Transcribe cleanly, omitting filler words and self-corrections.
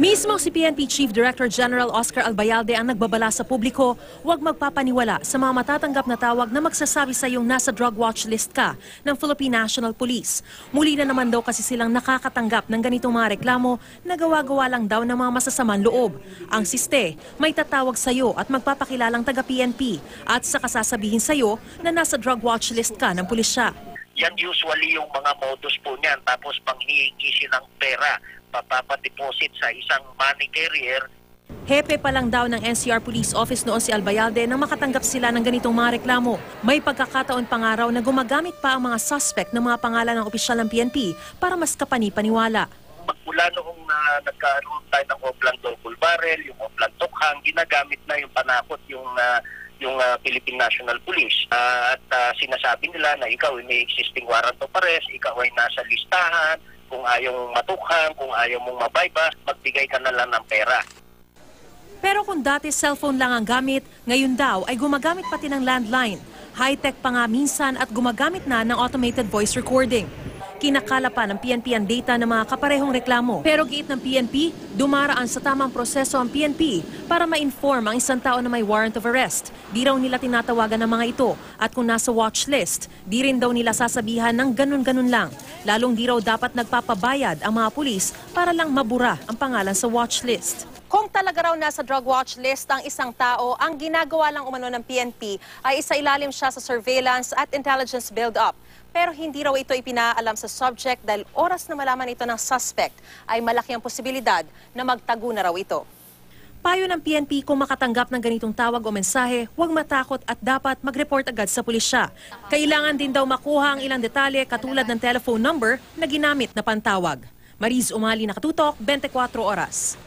Mismo si PNP Chief Director General Oscar Albayalde ang nagbabala sa publiko, huwag magpapaniwala sa mga matatanggap na tawag na magsasabi sa iyong nasa drug watch list ka ng Philippine National Police. Muli na naman daw kasi silang nakakatanggap ng ganitong mga reklamo na gawa-gawa lang daw ng mga masasamang loob. Ang siste, may tatawag sa iyo at magpapakilalang taga-PNP at saka sasabihin sa iyo na nasa drug watch list ka ng pulisya. Yan usually yung mga modus po niyan, tapos panghihingi silang pera, papadeposit sa isang money carrier. Hepe pa lang daw ng NCR Police Office noon si Albayalde nang makatanggap sila ng ganitong mga reklamo. May pagkakataon pa nga raw na gumagamit pa ang mga suspect ng mga pangalan ng opisyal ng PNP para mas kapani-paniwala. Magmula noong nagkaroon tayo ng Oplan Double Barrel, yung Oplan Tokhang, ginagamit na yung panakot yung Philippine National Police. At sinasabi nila na ikaw ay may existing warrant of arrest, ikaw ay nasa listahan, kung ayaw mong matukhang, kung ayaw mong mabayba, magbigay ka na lang ng pera. Pero kung dati cellphone lang ang gamit, ngayon daw ay gumagamit pati ng landline. High-tech pa nga minsan at gumagamit na ng automated voice recording. Kinakala pa ng PNP ang data ng mga kaparehong reklamo. Pero giit ng PNP, dumaraan sa tamang proseso ang PNP para ma-inform ang isang tao na may warrant of arrest. Di raw nila tinatawagan ng mga ito. At kung nasa watch list, di rin daw nila sasabihan ng ganun-ganun lang. Lalong di raw dapat nagpapabayad ang mga pulis para lang mabura ang pangalan sa watch list. Kung talaga raw nasa drug watch list ang isang tao, ang ginagawa lang umano ng PNP ay isailalim siya sa surveillance at intelligence build-up. Pero hindi raw ito ipinaalam sa subject dahil oras na malaman ito ng suspect ay malaki ang posibilidad na magtago na raw ito. Payo ng PNP kung makatanggap ng ganitong tawag o mensahe, huwag matakot at dapat mag-report agad sa pulisya. Kailangan din daw makuha ang ilang detalye katulad ng telephone number na ginamit na pantawag. Mariz Umali, Nakatutok, 24 Oras.